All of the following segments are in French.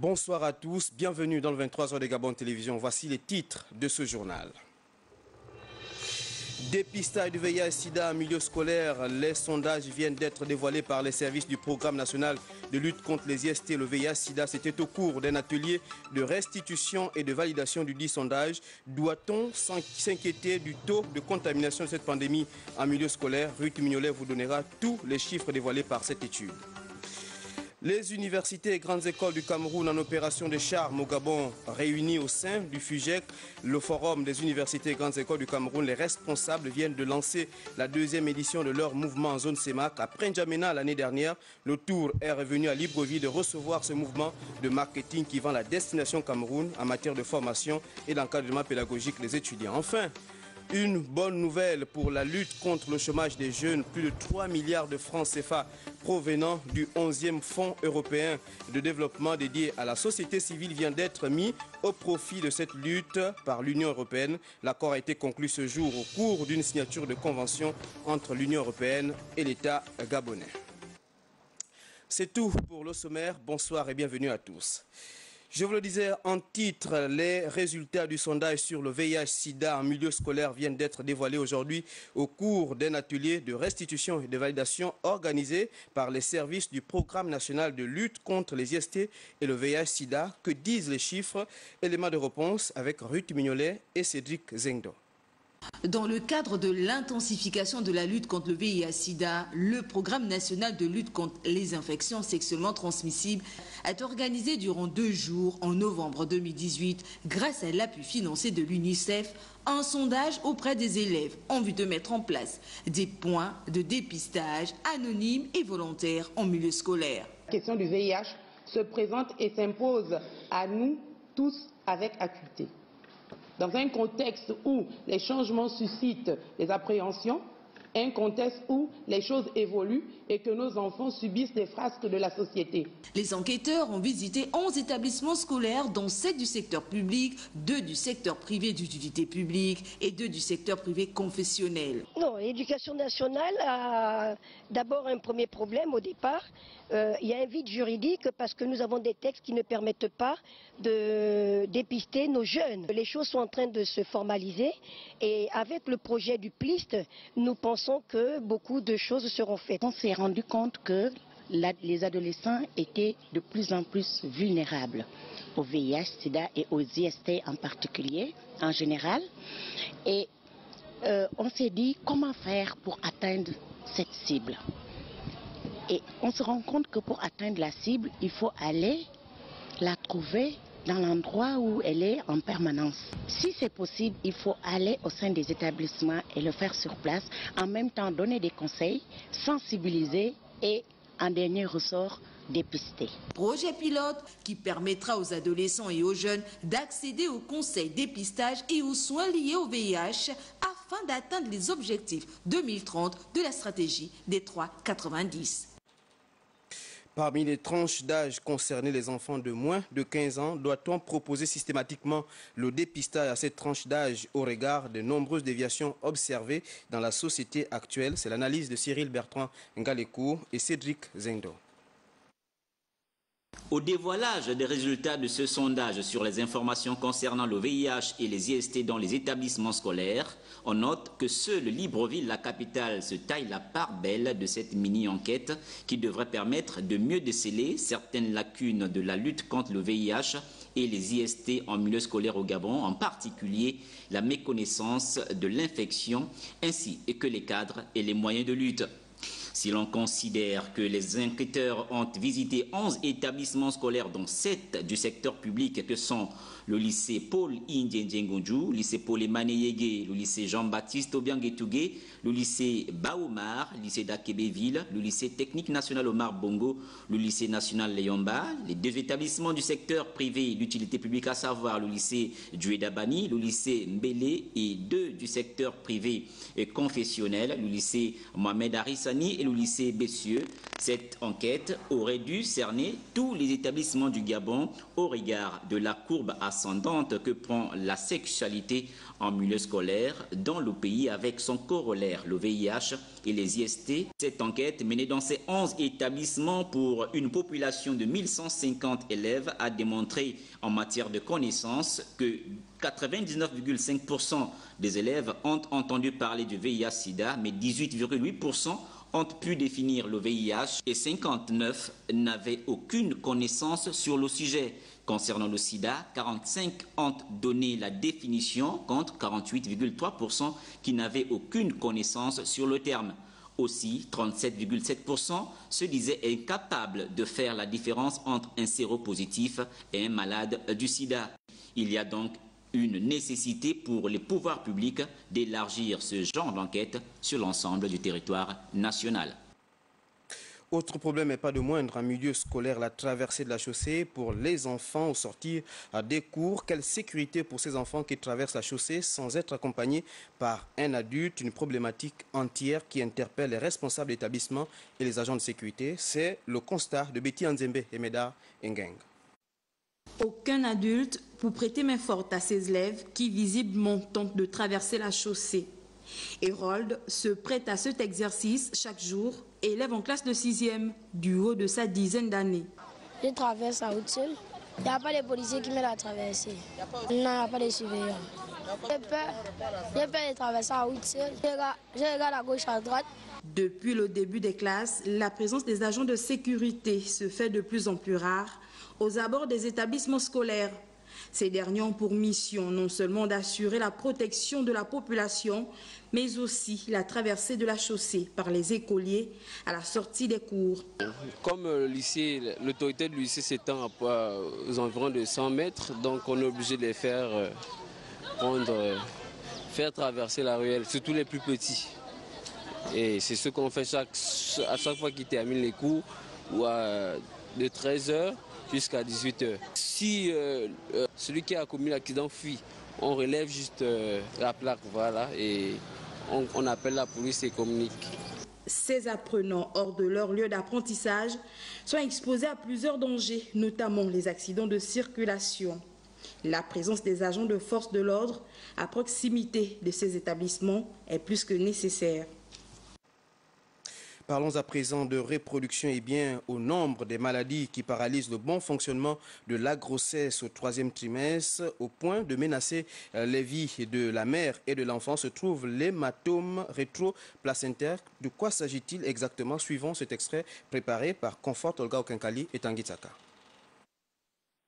Bonsoir à tous, bienvenue dans le 23h de Gabon Télévision. Voici les titres de ce journal. Dépistage du VIH-Sida en milieu scolaire. Les sondages viennent d'être dévoilés par les services du Programme national de lutte contre les IST et le VIH-Sida. C'était au cours d'un atelier de restitution et de validation du dit sondage. Doit-on s'inquiéter du taux de contamination de cette pandémie en milieu scolaire? Ruth Mignolet vous donnera tous les chiffres dévoilés par cette étude. Les universités et grandes écoles du Cameroun en opération de charme au Gabon, réunis au sein du FUGEC, le Forum des universités et grandes écoles du Cameroun. Les responsables viennent de lancer la deuxième édition de leur mouvement en zone CEMAC. Après N'Djamena l'année dernière, le tour est revenu à Libreville de recevoir ce mouvement de marketing qui vend la destination Cameroun en matière de formation et d'encadrement pédagogique des étudiants. Enfin, une bonne nouvelle pour la lutte contre le chômage des jeunes. Plus de 3 milliards de francs CFA provenant du 11e Fonds européen de développement dédié à la société civile vient d'être mis au profit de cette lutte par l'Union européenne. L'accord a été conclu ce jour au cours d'une signature de convention entre l'Union européenne et l'État gabonais. C'est tout pour le sommaire. Bonsoir et bienvenue à tous. Je vous le disais en titre, les résultats du sondage sur le VIH-Sida en milieu scolaire viennent d'être dévoilés aujourd'hui au cours d'un atelier de restitution et de validation organisé par les services du Programme national de lutte contre les IST et le VIH-Sida. Que disent les chiffres? Éléments de réponse avec Ruth Mignolet et Cédric Zengdo. Dans le cadre de l'intensification de la lutte contre le VIH-Sida, le Programme national de lutte contre les infections sexuellement transmissibles est organisé durant 2 jours en novembre 2018 grâce à l'appui financier de l'UNICEF, un sondage auprès des élèves en vue de mettre en place des points de dépistage anonymes et volontaires en milieu scolaire. La question du VIH se présente et s'impose à nous tous avec acuité. Dans un contexte où les changements suscitent des appréhensions, un contexte où les choses évoluent et que nos enfants subissent des frasques de la société. Les enquêteurs ont visité 11 établissements scolaires, dont 7 du secteur public, 2 du secteur privé d'utilité publique et 2 du secteur privé confessionnel. Non, l'éducation nationale a d'abord un premier problème au départ. Il y a un vide juridique parce que nous avons des textes qui ne permettent pas de dépister nos jeunes. Les choses sont en train de se formaliser et avec le projet du PLIST, nous pensons que beaucoup de choses seront faites. On s'est rendu compte que les adolescents étaient de plus en plus vulnérables au VIH, SIDA et aux IST en particulier, en général. Et on s'est dit comment faire pour atteindre cette cible. Et on se rend compte que pour atteindre la cible, il faut aller la trouver dans l'endroit où elle est en permanence. Si c'est possible, il faut aller au sein des établissements et le faire sur place, en même temps donner des conseils, sensibiliser et, en dernier ressort, dépister. Projet pilote qui permettra aux adolescents et aux jeunes d'accéder aux conseils dépistage et aux soins liés au VIH afin d'atteindre les objectifs 2030 de la stratégie des 3,90. Parmi les tranches d'âge concernées, les enfants de moins de 15 ans, doit-on proposer systématiquement le dépistage à cette tranche d'âge au regard des nombreuses déviations observées dans la société actuelle? C'est l'analyse de Cyril Bertrand Ngalekou et Cédric Zengdo. Au dévoilage des résultats de ce sondage sur les informations concernant le VIH et les IST dans les établissements scolaires, on note que seule Libreville, la capitale, se taille la part belle de cette mini-enquête qui devrait permettre de mieux déceler certaines lacunes de la lutte contre le VIH et les IST en milieu scolaire au Gabon, en particulier la méconnaissance de l'infection ainsi que les cadres et les moyens de lutte. Si l'on considère que les enquêteurs ont visité 11 établissements scolaires, dont 7 du secteur public, que sont le lycée Paul Indien-Djengonju, le lycée Paul Emane-Yégué, le lycée Jean-Baptiste Obiang-Etougué, le lycée Baoumar, le lycée d'Akébéville, le lycée technique national Omar Bongo, le lycée national Léomba, les 2 établissements du secteur privé d'utilité publique, à savoir le lycée Djouedabani, le lycée Mbélé et 2 du secteur privé et confessionnel, le lycée Mohamed Arissani et le lycée Bessieux. Cette enquête aurait dû cerner tous les établissements du Gabon au regard de la courbe ascendante que prend la sexualité en milieu scolaire dans le pays avec son corollaire, le VIH et les IST. Cette enquête menée dans ces 11 établissements pour une population de 1150 élèves a démontré en matière de connaissances que 99,5% des élèves ont entendu parler du VIH-Sida, mais 18,8% ont pu définir le VIH et 59 n'avaient aucune connaissance sur le sujet. Concernant le sida, 45 ont donné la définition contre 48,3% qui n'avaient aucune connaissance sur le terme. Aussi, 37,7% se disaient incapables de faire la différence entre un séropositif et un malade du sida. Il y a donc une nécessité pour les pouvoirs publics d'élargir ce genre d'enquête sur l'ensemble du territoire national. Autre problème, et pas de moindre, en milieu scolaire, la traversée de la chaussée pour les enfants au sortir des cours. Quelle sécurité pour ces enfants qui traversent la chaussée sans être accompagnés par un adulte? Une problématique entière qui interpelle les responsables d'établissements et les agents de sécurité. C'est le constat de Betty Anzembe et Médard Ngeng. Aucun adulte pour prêter main forte à ses élèves qui visiblement tentent de traverser la chaussée. Hérold se prête à cet exercice chaque jour, élève en classe de 6e, du haut de sa dizaine d'années. Je traverse la route seule. Il n'y a pas de policiers qui m'aident à traverser. Il n'y a pas de surveillants. J'ai peur de traverser la route seule. Je regarde à gauche, à droite. Depuis le début des classes, la présence des agents de sécurité se fait de plus en plus rare aux abords des établissements scolaires. Ces derniers ont pour mission non seulement d'assurer la protection de la population, mais aussi la traversée de la chaussée par les écoliers à la sortie des cours. Comme l'autorité du lycée s'étend aux environs de 100 mètres, donc on est obligé de les faire traverser la ruelle, surtout les plus petits. Et c'est ce qu'on fait à chaque fois qu'ils terminent les cours, ou de 13h jusqu'à 18h. Si celui qui a commis l'accident fuit, on relève juste la plaque, voilà, et on appelle la police et communique. Ces apprenants hors de leur lieu d'apprentissage sont exposés à plusieurs dangers, notamment les accidents de circulation. La présence des agents de force de l'ordre à proximité de ces établissements est plus que nécessaire. Parlons à présent de reproduction et bien au nombre des maladies qui paralysent le bon fonctionnement de la grossesse au 3e trimestre. Au point de menacer les vies de la mère et de l'enfant se trouve l'hématome rétro-placentaire. De quoi s'agit-il exactement? Suivons cet extrait préparé par Comfort Olga Okenkali et Tanguy Tsaka.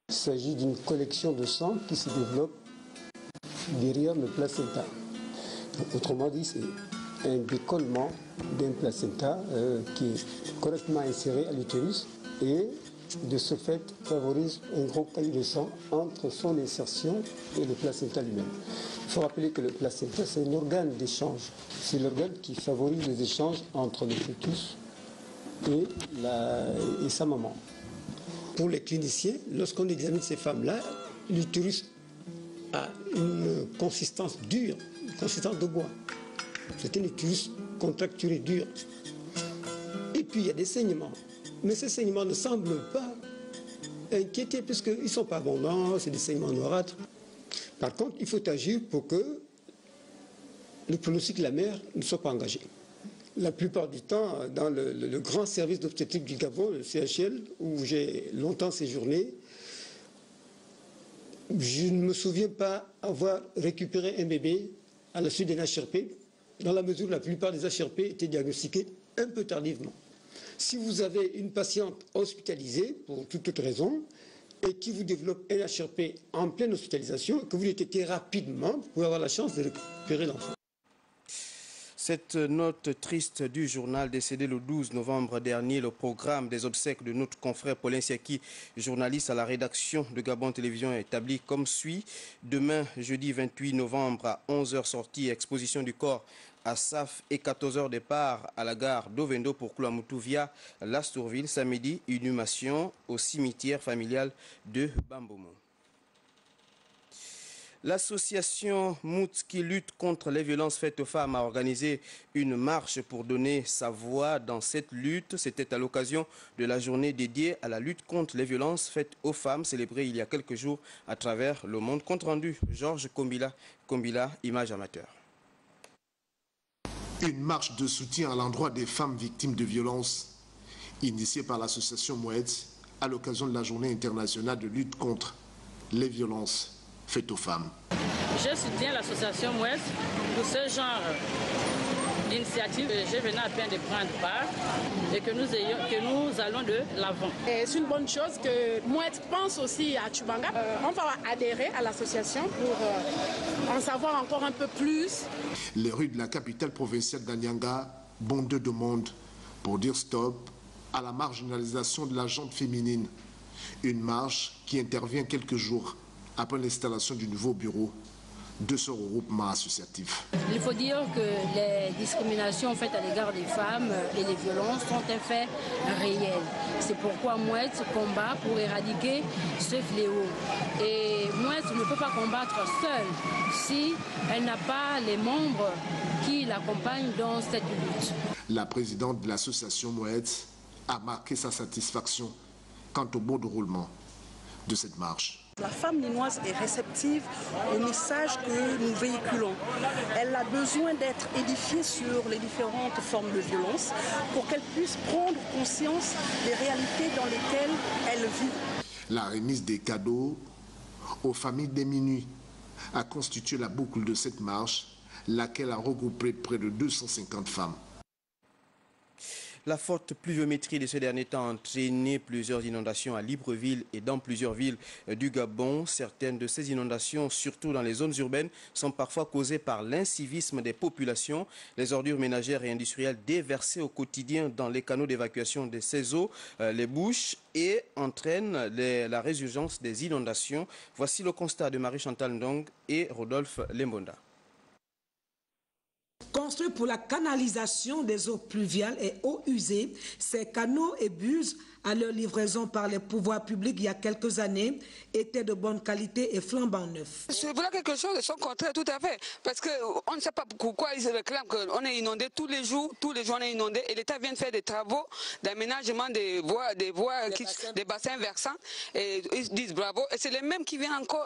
Il s'agit d'une collection de sang qui se développe derrière le placenta. Autrement dit, c'est un décollement d'un placenta qui est correctement inséré à l'utérus et de ce fait favorise un gros caillot de sang entre son insertion et le placenta lui-même. Il faut rappeler que le placenta, c'est un organe d'échange. C'est l'organe qui favorise les échanges entre le fœtus et sa maman. Pour les cliniciens, lorsqu'on examine ces femmes-là, l'utérus a une consistance dure, une consistance de bois. C'est un utérus contracturé dur. Et puis il y a des saignements. Mais ces saignements ne semblent pas inquiéter puisqu'ils ne sont pas abondants, c'est des saignements noirâtres. Par contre, il faut agir pour que le pronostic de la mère ne soit pas engagé. La plupart du temps, dans le grand service d'obstétrique du Gabon, le CHL, où j'ai longtemps séjourné, je ne me souviens pas avoir récupéré un bébé à la suite d'un HRP, dans la mesure où la plupart des HRP étaient diagnostiqués un peu tardivement. Si vous avez une patiente hospitalisée, pour toute autre raison, et qui vous développe un HRP en pleine hospitalisation, que vous le traitez rapidement, vous pouvez avoir la chance de récupérer l'enfant. Cette note triste du journal décédé le 12 novembre dernier, le programme des obsèques de notre confrère Paulin Siaki, journaliste à la rédaction de Gabon Télévision, est établi comme suit. Demain, jeudi 28 novembre à 11h sortie, exposition du corps à SAF et 14h départ à la gare d'Ovendo pour Koulamoutou via l'Astourville. Samedi, inhumation au cimetière familial de Bambomo. L'association Mout qui lutte contre les violences faites aux femmes a organisé une marche pour donner sa voix dans cette lutte. C'était à l'occasion de la journée dédiée à la lutte contre les violences faites aux femmes, célébrée il y a quelques jours à travers le monde. Compte rendu, Georges Kombila, image amateur. Une marche de soutien à l'endroit des femmes victimes de violences, initiée par l'association Moued à l'occasion de la journée internationale de lutte contre les violences faites aux femmes. Je soutiens l'association Moued pour ce genre d'initiative. Je venais à peine de prendre part et que nous allons de l'avant. C'est une bonne chose que Moued pense aussi à Tchubanga. On va adhérer à l'association pour en savoir encore un peu plus. Les rues de la capitale provinciale d'Anyanga bondent de monde pour dire stop à la marginalisation de la gente féminine. Une marche qui intervient quelques jours après l'installation du nouveau bureau de ce regroupement associatif. Il faut dire que les discriminations faites à l'égard des femmes et les violences sont un fait réel. C'est pourquoi Moued combat pour éradiquer ce fléau. Et Moued ne peut pas combattre seule si elle n'a pas les membres qui l'accompagnent dans cette lutte. La présidente de l'association Moued a marqué sa satisfaction quant au bon déroulement de cette marche. La femme ninoise est réceptive au message que nous véhiculons. Elle a besoin d'être édifiée sur les différentes formes de violence pour qu'elle puisse prendre conscience des réalités dans lesquelles elle vit. La remise des cadeaux aux familles démunies a constitué la boucle de cette marche, laquelle a regroupé près de 250 femmes. La forte pluviométrie de ces derniers temps a entraîné plusieurs inondations à Libreville et dans plusieurs villes du Gabon. Certaines de ces inondations, surtout dans les zones urbaines, sont parfois causées par l'incivisme des populations. Les ordures ménagères et industrielles déversées au quotidien dans les canaux d'évacuation de ces eaux les bouchent et entraînent la résurgence des inondations. Voici le constat de Marie-Chantal Ndong et Rodolphe Lembonda. Construits pour la canalisation des eaux pluviales et eaux usées, ces canaux et buses à leur livraison par les pouvoirs publics il y a quelques années étaient de bonne qualité et flambant neufs. C'est voilà quelque chose de son contraire tout à fait, parce qu'on ne sait pas pourquoi ils se réclament qu'on est inondé tous les jours on est inondé et l'État vient de faire des travaux d'aménagement des bassins versants et ils disent bravo et c'est les mêmes qui viennent encore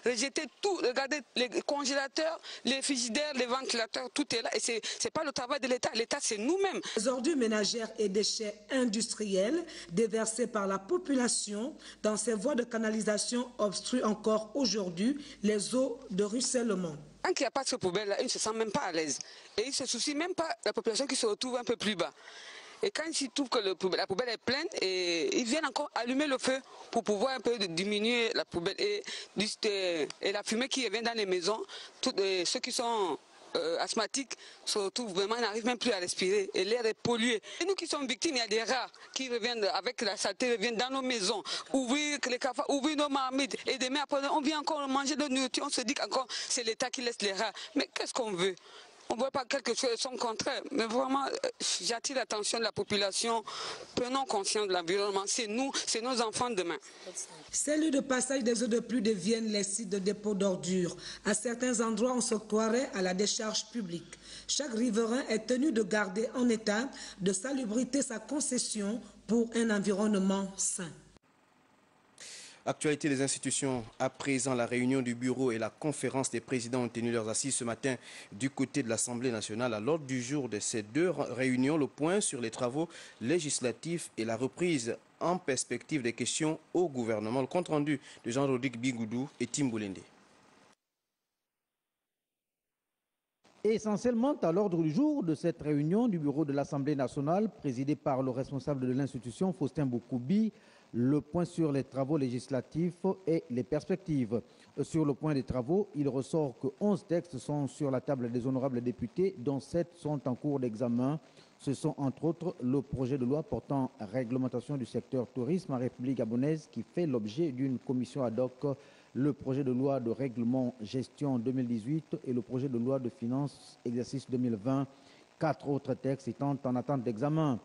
rejeter tout, regardez les congélateurs, les frigidaires, les ventilateurs, tout est là et c'est pas le travail de l'État, l'État c'est nous-mêmes. Les ordures ménagères et déchets industriels déversés par la population dans ces voies de canalisation obstruent encore aujourd'hui les eaux de ruissellement. Quand il n'y a pas de ce poubelle-là, ils ne se sentent même pas à l'aise. Et ils ne se soucient même pas de la population qui se retrouve un peu plus bas. Et quand ils trouvent que la poubelle est pleine, et ils viennent encore allumer le feu pour pouvoir un peu diminuer la poubelle. Et la fumée qui vient dans les maisons, ceux qui sont asthmatiques se retrouvent vraiment, n'arrivent même plus à respirer et l'air est pollué. Et nous qui sommes victimes, il y a des rats qui reviennent avec la saleté, reviennent dans nos maisons, ouvrir les cafards, ouvrir nos marmites et demain après on vient encore manger de la nourriture, on se dit qu'encore c'est l'État qui laisse les rats. Mais qu'est-ce qu'on veut? On ne voit pas quelque chose de son contraire, mais vraiment, j'attire l'attention de la population. Prenons conscience de l'environnement. C'est nous, c'est nos enfants demain. Ces lieux de passage des eaux de pluie deviennent les sites de dépôt d'ordures. À certains endroits, on se croirait à la décharge publique. Chaque riverain est tenu de garder en état de salubrité sa concession pour un environnement sain. Actualité des institutions. À présent, la réunion du bureau et la conférence des présidents ont tenu leurs assises ce matin du côté de l'Assemblée nationale. À l'ordre du jour de ces deux réunions, le point sur les travaux législatifs et la reprise en perspective des questions au gouvernement. Le compte rendu de Jean-Rodrigue Bigoudou et Tim Boulende. Essentiellement à l'ordre du jour de cette réunion du bureau de l'Assemblée nationale, présidée par le responsable de l'institution, Faustin Boukoubi, le point sur les travaux législatifs et les perspectives. Sur le point des travaux, il ressort que 11 textes sont sur la table des honorables députés, dont 7 sont en cours d'examen. Ce sont entre autres le projet de loi portant réglementation du secteur tourisme en République gabonaise qui fait l'objet d'une commission ad hoc, le projet de loi de règlement gestion 2018 et le projet de loi de finances exercice 2020, 4 autres textes étant en attente d'examen.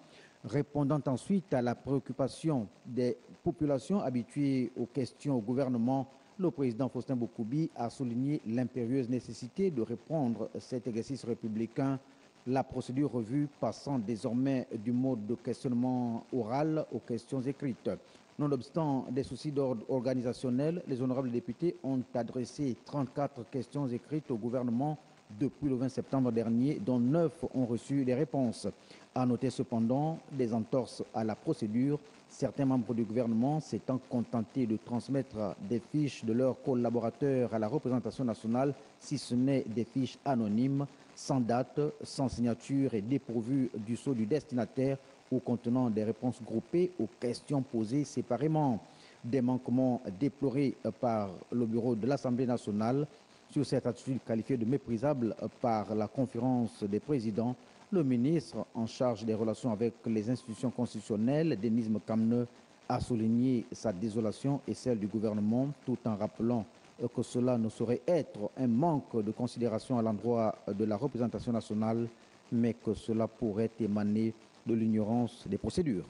Répondant ensuite à la préoccupation des populations habituées aux questions au gouvernement, Le président Faustin Boukoubi a souligné l'impérieuse nécessité de répondre à cet exercice républicain, la procédure revue passant désormais du mode de questionnement oral aux questions écrites. Nonobstant des soucis d'ordre organisationnel, les honorables députés ont adressé 34 questions écrites au gouvernement depuis le 20 septembre dernier, dont 9 ont reçu des réponses. À noter cependant des entorses à la procédure, certains membres du gouvernement s'étant contentés de transmettre des fiches de leurs collaborateurs à la représentation nationale, si ce n'est des fiches anonymes, sans date, sans signature et dépourvues du sceau du destinataire ou contenant des réponses groupées aux questions posées séparément. Des manquements déplorés par le bureau de l'Assemblée nationale. Sur cette attitude qualifiée de méprisable par la conférence des présidents, le ministre en charge des relations avec les institutions constitutionnelles, Denis Mekamne, a souligné sa désolation et celle du gouvernement, tout en rappelant que cela ne saurait être un manque de considération à l'endroit de la représentation nationale, mais que cela pourrait émaner de l'ignorance des procédures.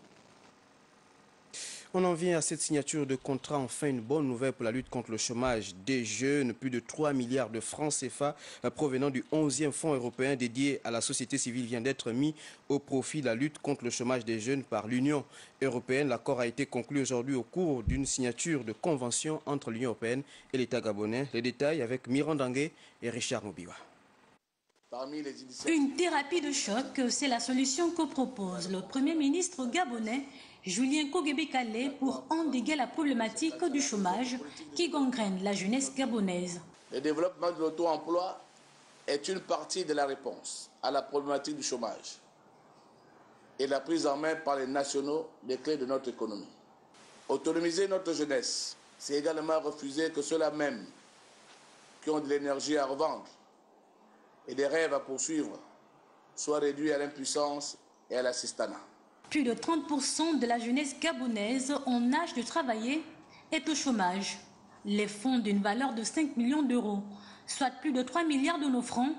On en vient à cette signature de contrat, enfin une bonne nouvelle pour la lutte contre le chômage des jeunes. Plus de 3 milliards de francs CFA provenant du 11e fonds européen dédié à la société civile vient d'être mis au profit de la lutte contre le chômage des jeunes par l'Union européenne. L'accord a été conclu aujourd'hui au cours d'une signature de convention entre l'Union européenne et l'État gabonais. Les détails avec Mirandangue et Richard Mobiwa. Une thérapie de choc, c'est la solution que propose le Premier ministre gabonais Julien Kogebekale pour endiguer la problématique du chômage qui gangrène la jeunesse gabonaise. Le développement de l'auto-emploi est une partie de la réponse à la problématique du chômage et la prise en main par les nationaux des clés de notre économie. Autonomiser notre jeunesse, c'est également refuser que ceux-là même qui ont de l'énergie à revendre et des rêves à poursuivre soient réduits à l'impuissance et à l'assistanat. Plus de 30% de la jeunesse gabonaise en âge de travailler est au chômage. Les fonds d'une valeur de 5 millions d'euros, soit plus de 3 milliards de nos francs,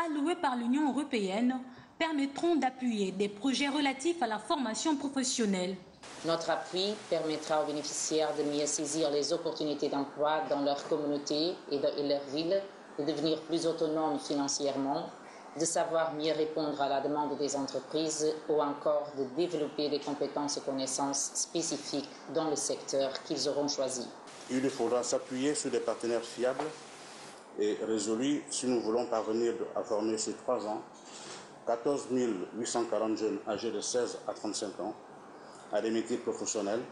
alloués par l'Union européenne, permettront d'appuyer des projets relatifs à la formation professionnelle. Notre appui permettra aux bénéficiaires de mieux saisir les opportunités d'emploi dans leur communauté et leur ville, de devenir plus autonomes financièrement, de savoir mieux répondre à la demande des entreprises ou encore de développer des compétences et connaissances spécifiques dans le secteur qu'ils auront choisi. Il faudra s'appuyer sur des partenaires fiables et résolus si nous voulons parvenir à former sur 3 ans 14 840 jeunes âgés de 16 à 35 ans à des métiers professionnels,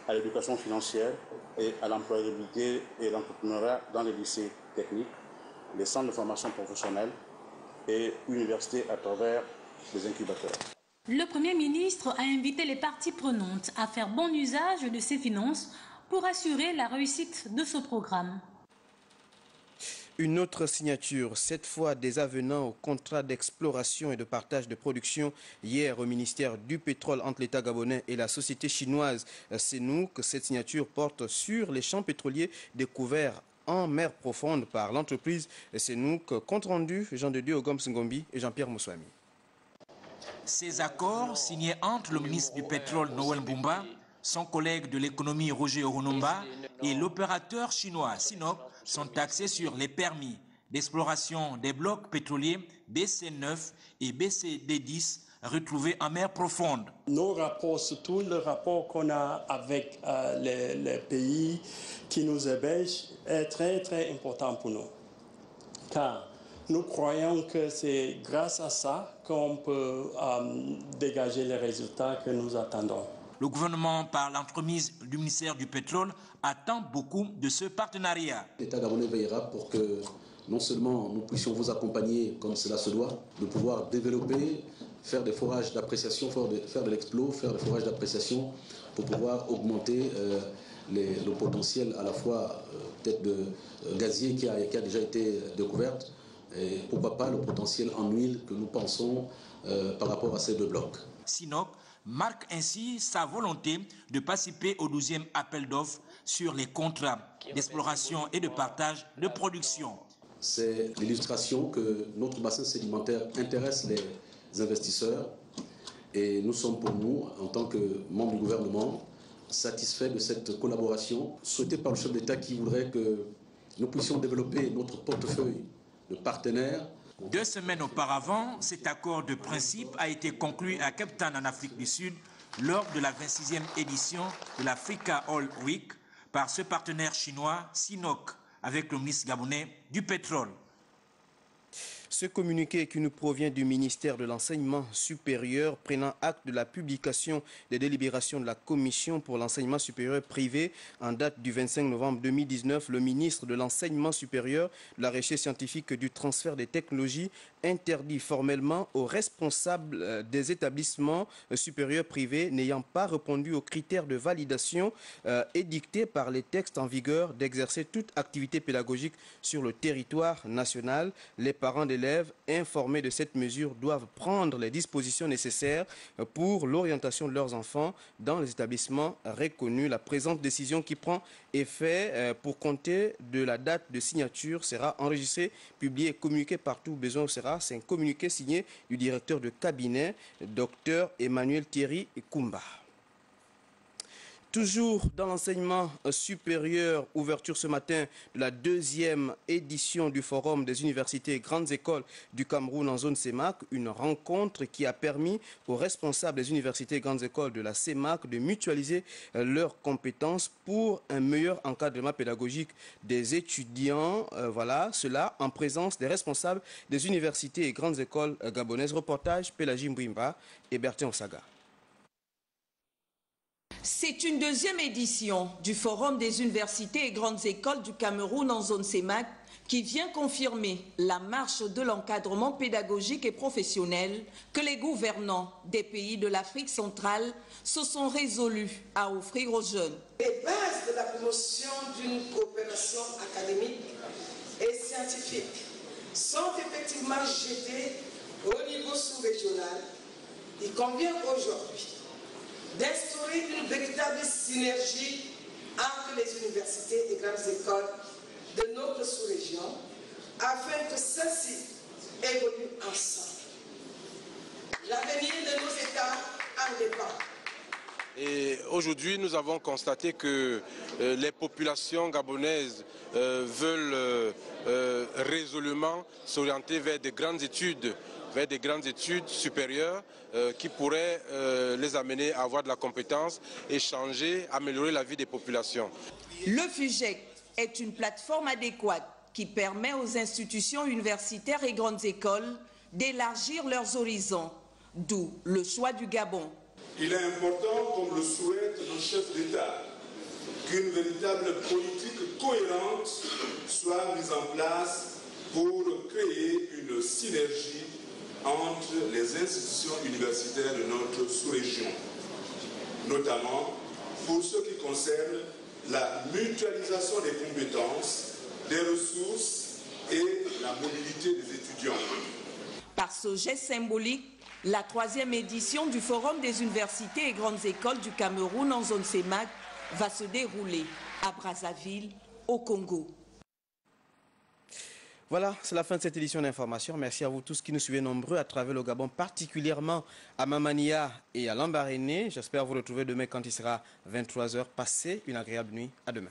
à l'éducation financière et à l'employabilité et l'entrepreneuriat dans les lycées techniques, les centres de formation professionnelle et universités à travers les incubateurs. Le Premier ministre a invité les parties prenantes à faire bon usage de ces finances pour assurer la réussite de ce programme. Une autre signature, cette fois des avenants au contrat d'exploration et de partage de production hier au ministère du pétrole entre l'État gabonais et la société chinoise Senouk. Cette signature porte sur les champs pétroliers découverts en mer profonde par l'entreprise Senouk. Compte rendu, Jean de Dieu Ogom Ngombi et Jean-Pierre Moussouami. Ces accords signés entre le ministre du pétrole Noël Mbumba, son collègue de l'économie Roger Orunomba et l'opérateur chinois Sinop sont axés sur les permis d'exploration des blocs pétroliers BC9 et BCD10 retrouvés en mer profonde. Nos rapports, surtout le rapport qu'on a avec les pays qui nous hébergent, est très très important pour nous. Car nous croyons que c'est grâce à ça qu'on peut dégager les résultats que nous attendons. Le gouvernement, par l'entremise du ministère du pétrole, attend beaucoup de ce partenariat. L'État gabonais veillera pour que non seulement nous puissions vous accompagner comme cela se doit, de pouvoir développer, faire des forages d'appréciation, faire de l'explo, faire des forages d'appréciation pour pouvoir augmenter le potentiel à la fois peut-être de gazier qui a déjà été découverte et pourquoi pas le potentiel en huile que nous pensons par rapport à ces 2 blocs. Sinop marque ainsi sa volonté de participer au 12e appel d'offres sur les contrats d'exploration et de partage de production. C'est l'illustration que notre bassin sédimentaire intéresse les investisseurs et nous sommes pour nous, en tant que membres du gouvernement, satisfaits de cette collaboration souhaitée par le chef d'État qui voudrait que nous puissions développer notre portefeuille de partenaires. 2 semaines auparavant, cet accord de principe a été conclu à Cape Town en Afrique du Sud lors de la 26e édition de l'Africa Oil Week par ce partenaire chinois, Sinok, avec le ministre gabonais du pétrole. Ce communiqué qui nous provient du ministère de l'Enseignement supérieur prenant acte de la publication des délibérations de la Commission pour l'enseignement supérieur privé en date du 25 novembre 2019, le ministre de l'Enseignement supérieur, de la recherche scientifique et du transfert des technologies interdit formellement aux responsables des établissements supérieurs privés n'ayant pas répondu aux critères de validation édictés par les textes en vigueur d'exercer toute activité pédagogique sur le territoire national. Les parents d'élèves informés de cette mesure doivent prendre les dispositions nécessaires pour l'orientation de leurs enfants dans les établissements reconnus. La présente décision qui prend effet pour compter de la date de signature sera enregistrée, publiée et communiquée partout où besoin sera. C'est un communiqué signé du directeur de cabinet, Dr Emmanuel Thierry Kumba. Toujours dans l'enseignement supérieur, ouverture ce matin de la 2e édition du Forum des universités et grandes écoles du Cameroun en zone CEMAC, une rencontre qui a permis aux responsables des universités et grandes écoles de la CEMAC de mutualiser leurs compétences pour un meilleur encadrement pédagogique des étudiants. Voilà, cela en présence des responsables des universités et grandes écoles gabonaises. Reportage Pélagie Mbouimba et Bertin Osaga. C'est une 2e édition du Forum des universités et grandes écoles du Cameroun en zone CEMAC qui vient confirmer la marche de l'encadrement pédagogique et professionnel que les gouvernants des pays de l'Afrique centrale se sont résolus à offrir aux jeunes. Les bases de la promotion d'une coopération académique et scientifique sont effectivement jetées au niveau sous-régional. Il convient aujourd'hui d'instaurer une véritable synergie entre les universités et grandes écoles de notre sous-région afin que celles-ci évoluent ensemble. L'avenir de nos États en dépend. Et aujourd'hui, nous avons constaté que les populations gabonaises veulent résolument s'orienter vers des grandes études supérieures qui pourraient les amener à avoir de la compétence et changer, améliorer la vie des populations. Le FUGEC est une plateforme adéquate qui permet aux institutions universitaires et grandes écoles d'élargir leurs horizons, d'où le choix du Gabon. Il est important, comme le souhaite nos chefs d'État, qu'une véritable politique cohérente soit mise en place pour créer une synergie entre les institutions universitaires de notre sous-région, notamment pour ce qui concerne la mutualisation des compétences, des ressources et la mobilité des étudiants. Par ce geste symbolique, la 3e édition du Forum des universités et grandes écoles du Cameroun en zone CEMAC va se dérouler à Brazzaville, au Congo. Voilà, c'est la fin de cette édition d'information. Merci à vous tous qui nous suivez nombreux à travers le Gabon, particulièrement à Mamania et à Lambaréné. J'espère vous retrouver demain quand il sera 23h. Passez une agréable nuit. À demain.